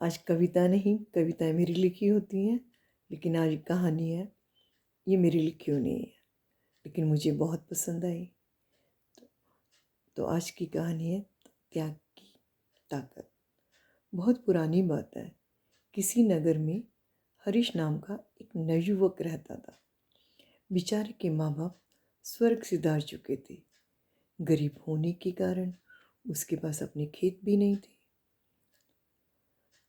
आज कविता नहीं, कविताएँ मेरी लिखी होती हैं, लेकिन आज कहानी है, ये मेरी लिखी हुई नहीं है, लेकिन मुझे बहुत पसंद आई। तो आज की कहानी है त्याग की ताकत। बहुत पुरानी बात है, किसी नगर में हरीश नाम का एक नवयुवक रहता था। बेचारे के माँ बाप स्वर्ग सिधार चुके थे। गरीब होने के कारण उसके पास अपने खेत भी नहीं थे।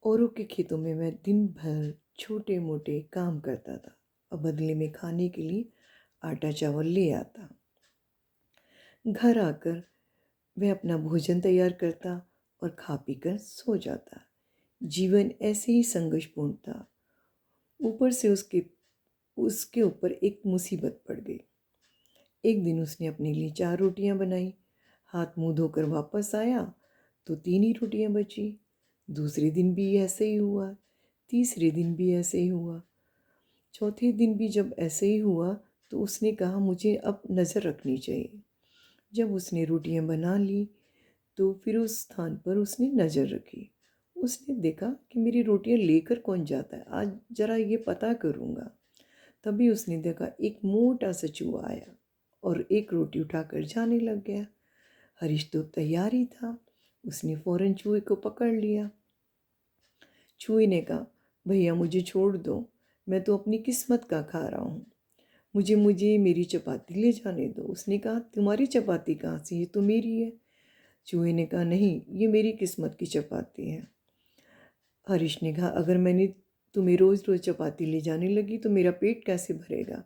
औरों के खेतों में मैं दिन भर छोटे मोटे काम करता था और बदले में खाने के लिए आटा चावल ले आता। घर आकर वह अपना भोजन तैयार करता और खा पीकर सो जाता। जीवन ऐसे ही संघर्षपूर्ण था। ऊपर से उसके उसके ऊपर एक मुसीबत पड़ गई। एक दिन उसने अपने लिए 4 रोटियां बनाई। हाथ मुंह धोकर वापस आया तो 3 ही रोटियां बची। दूसरे दिन भी ऐसे ही हुआ। तीसरे दिन भी ऐसे ही हुआ। चौथे दिन भी जब ऐसे ही हुआ तो उसने कहा मुझे अब नज़र रखनी चाहिए। जब उसने रोटियां बना ली तो फिर उस स्थान पर उसने नज़र रखी। उसने देखा कि मेरी रोटियां लेकर कौन जाता है, आज ज़रा ये पता करूँगा। तभी उसने देखा एक मोटा सा चूहा आया और एक रोटी उठाकर जाने लग गया। हरीश तो तैयार ही था। उसने फौरन चूहे को पकड़ लिया। चूहे ने कहा, भैया मुझे छोड़ दो, मैं तो अपनी किस्मत का खा रहा हूँ। मुझे मुझे मेरी चपाती ले जाने दो। उसने कहा, तुम्हारी चपाती कहाँ से, ये तो मेरी है। चूहे ने कहा, नहीं, ये मेरी किस्मत की चपाती है। हरीश ने कहा, अगर मैंने तुम्हें रोज़ रोज़ चपाती ले जाने लगी तो मेरा पेट कैसे भरेगा।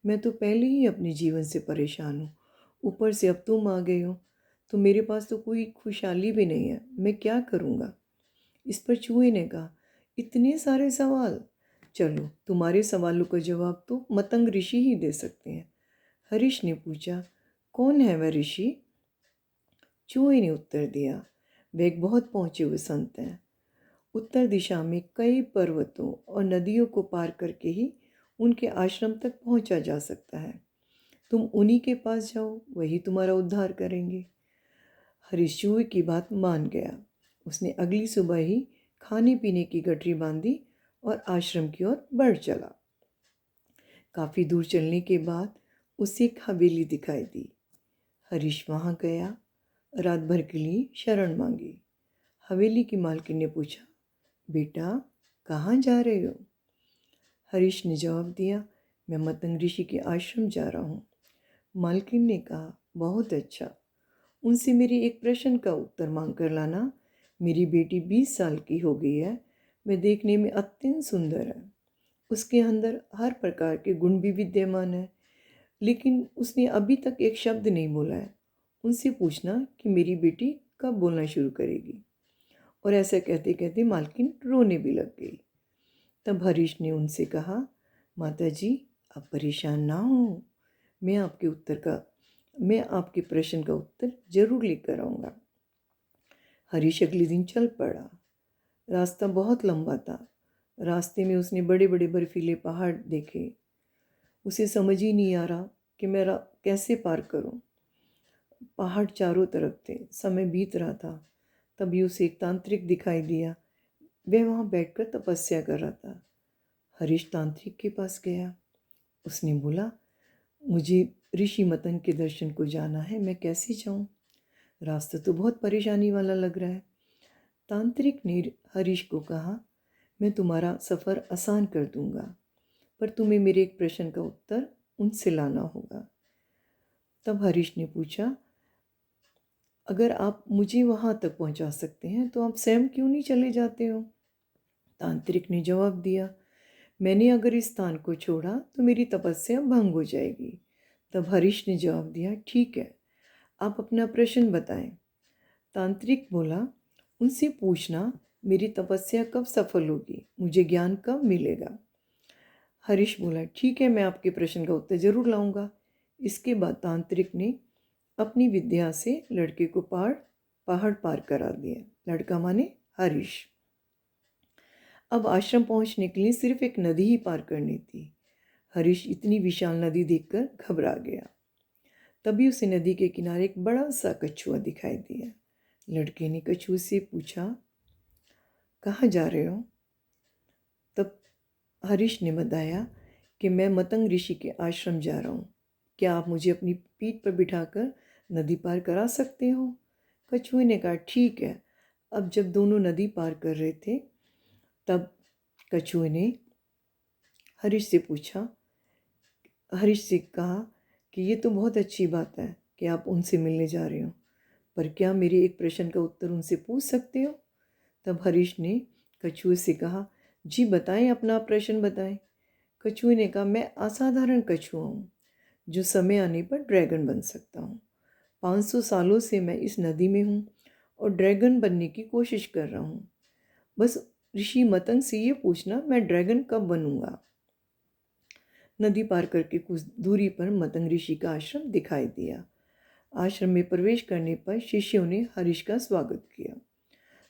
मैं तो पहले ही अपने जीवन से परेशान हूँ, ऊपर से अब तुम आ गए हो तो मेरे पास तो कोई खुशहाली भी नहीं है, मैं क्या करूँगा। इस पर चूहे ने कहा, इतने सारे सवाल, चलो तुम्हारे सवालों का जवाब तो मतंग ऋषि ही दे सकते हैं। हरीश ने पूछा, कौन है वह ऋषि। चूहे ने उत्तर दिया, वे एक बहुत पहुँचे हुए संत हैं। उत्तर दिशा में कई पर्वतों और नदियों को पार करके ही उनके आश्रम तक पहुंचा जा सकता है। तुम उन्हीं के पास जाओ, वही तुम्हारा उद्धार करेंगे। हरीश चूहे की बात मान गया। उसने अगली सुबह ही खाने पीने की गठरी बांधी और आश्रम की ओर बढ़ चला। काफ़ी दूर चलने के बाद उसे एक हवेली दिखाई दी। हरीश वहाँ गया, रात भर के लिए शरण मांगी। हवेली की मालकिन ने पूछा, बेटा कहाँ जा रहे हो। हरीश ने जवाब दिया, मैं मतंग ऋषि के आश्रम जा रहा हूँ। मालकिन ने कहा, बहुत अच्छा, उनसे मेरे एक प्रश्न का उत्तर मांग कर लाना। मेरी बेटी 20 साल की हो गई है, वह देखने में अत्यंत सुंदर है, उसके अंदर हर प्रकार के गुण भी विद्यमान है, लेकिन उसने अभी तक एक शब्द नहीं बोला है। उनसे पूछना कि मेरी बेटी कब बोलना शुरू करेगी। और ऐसा कहते कहते मालकिन रोने भी लग गई। तब हरीश ने उनसे कहा, माता जी आप परेशान ना हो, मैं मैं आपके प्रश्न का उत्तर जरूर लेकर आऊँगा। हरीश अगले दिन चल पड़ा। रास्ता बहुत लंबा था। रास्ते में उसने बड़े बड़े बर्फीले पहाड़ देखे। उसे समझ ही नहीं आ रहा कि मैं कैसे पार करूं। पहाड़ चारों तरफ थे, समय बीत रहा था। तभी उसे एक तांत्रिक दिखाई दिया। वह वहाँ बैठकर तपस्या कर रहा था। हरीश तांत्रिक के पास गया। उसने बोला, मुझे ऋषि मतंग के दर्शन को जाना है, मैं कैसे जाऊं। रास्ता तो बहुत परेशानी वाला लग रहा है। तांत्रिक ने हरीश को कहा, मैं तुम्हारा सफ़र आसान कर दूंगा, पर तुम्हें मेरे एक प्रश्न का उत्तर उनसे लाना होगा। तब हरीश ने पूछा, अगर आप मुझे वहाँ तक पहुँचा सकते हैं तो आप स्वयं क्यों नहीं चले जाते हो। तांत्रिक ने जवाब दिया, मैंने अगर इस स्थान को छोड़ा तो मेरी तपस्या भंग हो जाएगी। तब हरीश ने जवाब दिया, ठीक है, आप अपना प्रश्न बताएं। तांत्रिक बोला, उनसे पूछना मेरी तपस्या कब सफल होगी, मुझे ज्ञान कब मिलेगा। हरीश बोला, ठीक है, मैं आपके प्रश्न का उत्तर जरूर लाऊंगा। इसके बाद तांत्रिक ने अपनी विद्या से लड़के को पहाड़ पार करा दिया। लड़का माने हरीश। अब आश्रम पहुंचने के लिए सिर्फ एक नदी ही पार करनी थी। हरीश इतनी विशाल नदी देखकर घबरा गया। तभी उसे नदी के किनारे एक बड़ा सा कछुआ दिखाई दिया। लड़के ने कछुए से पूछा, कहाँ जा रहे हो? तब हरीश ने बताया कि मैं मतंग ऋषि के आश्रम जा रहा हूँ। क्या आप मुझे अपनी पीठ पर बिठाकर नदी पार करा सकते हो? कछुए ने कहा, ठीक है। अब जब दोनों नदी पार कर रहे थे, तब कछुए ने हरीश से पूछा, हरीश से कहा कि ये तो बहुत अच्छी बात है कि आप उनसे मिलने जा रहे हो, पर क्या मेरे एक प्रश्न का उत्तर उनसे पूछ सकते हो? तब हरीश ने कछुए से कहा, जी बताएं, अपना प्रश्न बताएं। कछुए ने कहा, मैं असाधारण कछुआ हूँ जो समय आने पर ड्रैगन बन सकता हूँ। 500 सालों से मैं इस नदी में हूँ और ड्रैगन बनने की कोशिश कर रहा हूँ। बस ऋषि मतंग से ये पूछना, मैं ड्रैगन कब बनूंगा? नदी पार करके कुछ दूरी पर मतंग ऋषि का आश्रम दिखाई दिया। आश्रम में प्रवेश करने पर शिष्यों ने हरीश का स्वागत किया।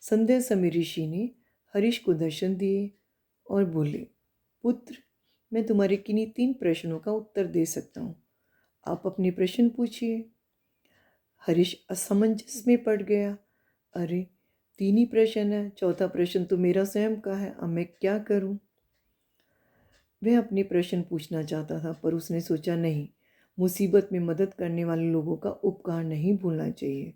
संध्या समय ऋषि ने हरीश को दर्शन दिए और बोले, पुत्र, मैं तुम्हारे किन्हीं 3 प्रश्नों का उत्तर दे सकता हूँ। आप अपने प्रश्न पूछिए। हरीश असमंजस में पड़ गया। अरे, 3 ही प्रश्न है, चौथा प्रश्न तो मेरा स्वयं का है, अब मैं क्या करूँ? वह अपने प्रश्न पूछना चाहता था, पर उसने सोचा, नहीं, मुसीबत में मदद करने वाले लोगों का उपकार नहीं भूलना चाहिए।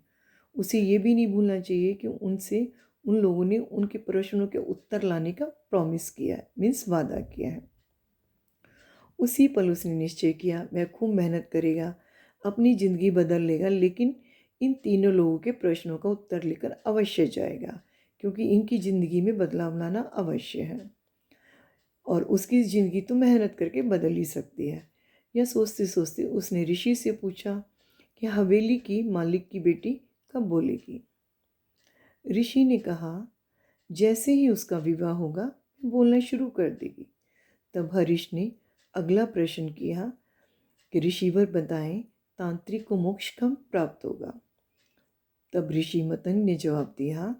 उसे ये भी नहीं भूलना चाहिए कि उन लोगों ने उनके प्रश्नों के उत्तर लाने का प्रॉमिस किया है, मीन्स वादा किया है। उसी पल उसने निश्चय किया, वह खूब मेहनत करेगा, अपनी ज़िंदगी बदल लेगा, लेकिन इन तीनों लोगों के प्रश्नों का उत्तर लेकर अवश्य जाएगा, क्योंकि इनकी ज़िंदगी में बदलाव लाना अवश्य है और उसकी ज़िंदगी तो मेहनत करके बदल ही सकती है। यह सोचते सोचते उसने ऋषि से पूछा कि हवेली की मालिक की बेटी कब बोलेगी? ऋषि ने कहा, जैसे ही उसका विवाह होगा बोलना शुरू कर देगी। तब हरीश ने अगला प्रश्न किया कि ऋषिवर बताएं, तांत्रिक को मोक्ष कब प्राप्त होगा? तब ऋषि मतंग ने जवाब दिया,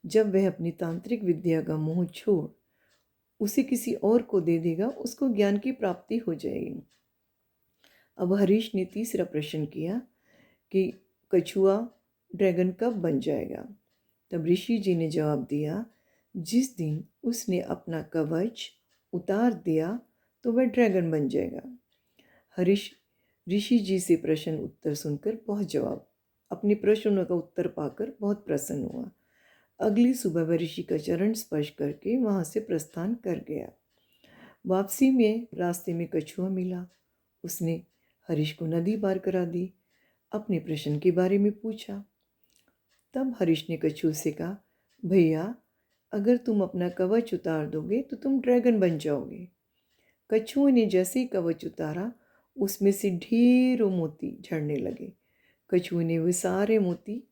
जब वह अपनी तांत्रिक विद्या का मोह छोड़ उसे किसी और को दे देगा, उसको ज्ञान की प्राप्ति हो जाएगी। अब हरीश ने तीसरा प्रश्न किया कि कछुआ ड्रैगन कब बन जाएगा? तब ऋषि जी ने जवाब दिया, जिस दिन उसने अपना कवच उतार दिया तो वह ड्रैगन बन जाएगा। हरीश ऋषि जी से प्रश्न उत्तर सुनकर अपने प्रश्नों का उत्तर पाकर बहुत प्रसन्न हुआ। अगली सुबह वह ऋषि का चरण स्पर्श करके वहाँ से प्रस्थान कर गया। वापसी में रास्ते में कछुआ मिला। उसने हरीश को नदी पार करा दी, अपने प्रश्न के बारे में पूछा। तब हरीश ने कछुए से कहा, भैया, अगर तुम अपना कवच उतार दोगे तो तुम ड्रैगन बन जाओगे। कछुए ने जैसे ही कवच उतारा, उसमें से ढेरों मोती झड़ने लगे। कछुए ने वे सारे मोती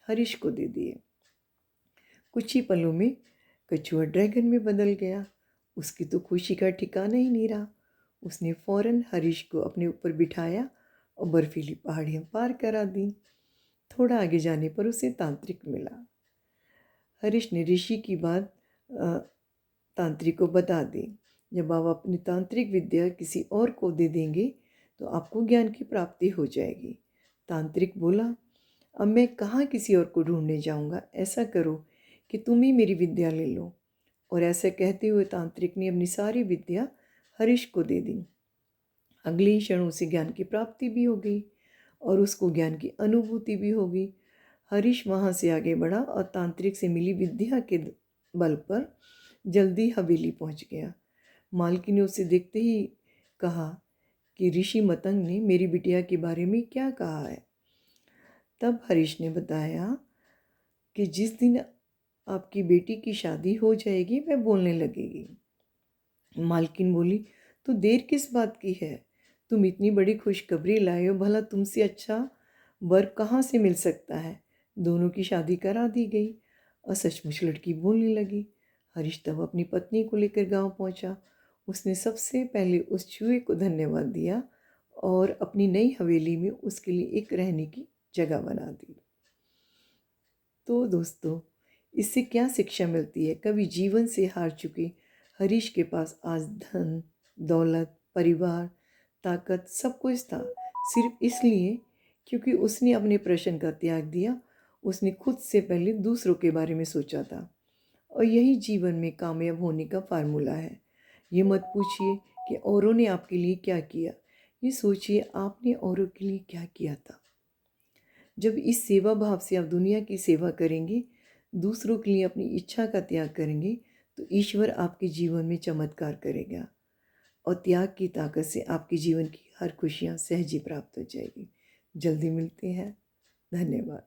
हरीश को दे दिए। कुछ ही पलों में कछुआ ड्रैगन में बदल गया। उसकी तो खुशी का ठिकाना ही नहीं रहा। उसने फौरन हरीश को अपने ऊपर बिठाया और बर्फीली पहाड़ियाँ पार करा दी। थोड़ा आगे जाने पर उसे तांत्रिक मिला। हरीश ने ऋषि की बात तांत्रिक को बता दी। जब आप अपनी तांत्रिक विद्या किसी और को दे देंगे तो आपको ज्ञान की प्राप्ति हो जाएगी। तांत्रिक बोला, अब मैं कहाँ किसी और को ढूंढने जाऊँगा, ऐसा करो कि तुम ही मेरी विद्या ले लो। और ऐसा कहते हुए तांत्रिक ने अपनी सारी विद्या हरीश को दे दी। अगले ही क्षण उसे ज्ञान की प्राप्ति भी हो गई और उसको ज्ञान की अनुभूति भी हो गई। हरीश वहाँ से आगे बढ़ा और तांत्रिक से मिली विद्या के बल पर जल्दी हवेली पहुँच गया। मालकी ने उसे देखते ही कहा कि ऋषि मतंग ने मेरी बिटिया के बारे में क्या कहा है। तब हरीश ने बताया कि जिस दिन आपकी बेटी की शादी हो जाएगी वह बोलने लगेगी। मालकिन बोली, तो देर किस बात की है? तुम इतनी बड़ी खुशखबरी लाए हो, भला तुमसे अच्छा वर कहाँ से मिल सकता है? दोनों की शादी करा दी गई और सचमुच लड़की बोलने लगी। हरीश तब अपनी पत्नी को लेकर गांव पहुंचा। उसने सबसे पहले उस चूहे को धन्यवाद दिया और अपनी नई हवेली में उसके लिए एक रहने की जगह बना दी। तो दोस्तों, इससे क्या शिक्षा मिलती है? कभी जीवन से हार चुके हरीश के पास आज धन, दौलत, परिवार, ताकत सब कुछ था, सिर्फ इसलिए क्योंकि उसने अपने प्रश्न का त्याग दिया। उसने खुद से पहले दूसरों के बारे में सोचा था और यही जीवन में कामयाब होने का फार्मूला है। ये मत पूछिए कि औरों ने आपके लिए क्या किया, ये सोचिए आपने औरों के लिए क्या किया था। जब इस सेवा भाव से आप दुनिया की सेवा करेंगे, दूसरों के लिए अपनी इच्छा का त्याग करेंगे, तो ईश्वर आपके जीवन में चमत्कार करेगा और त्याग की ताकत से आपके जीवन की हर खुशियाँ सहज ही प्राप्त हो जाएगी। जल्दी मिलते हैं। धन्यवाद।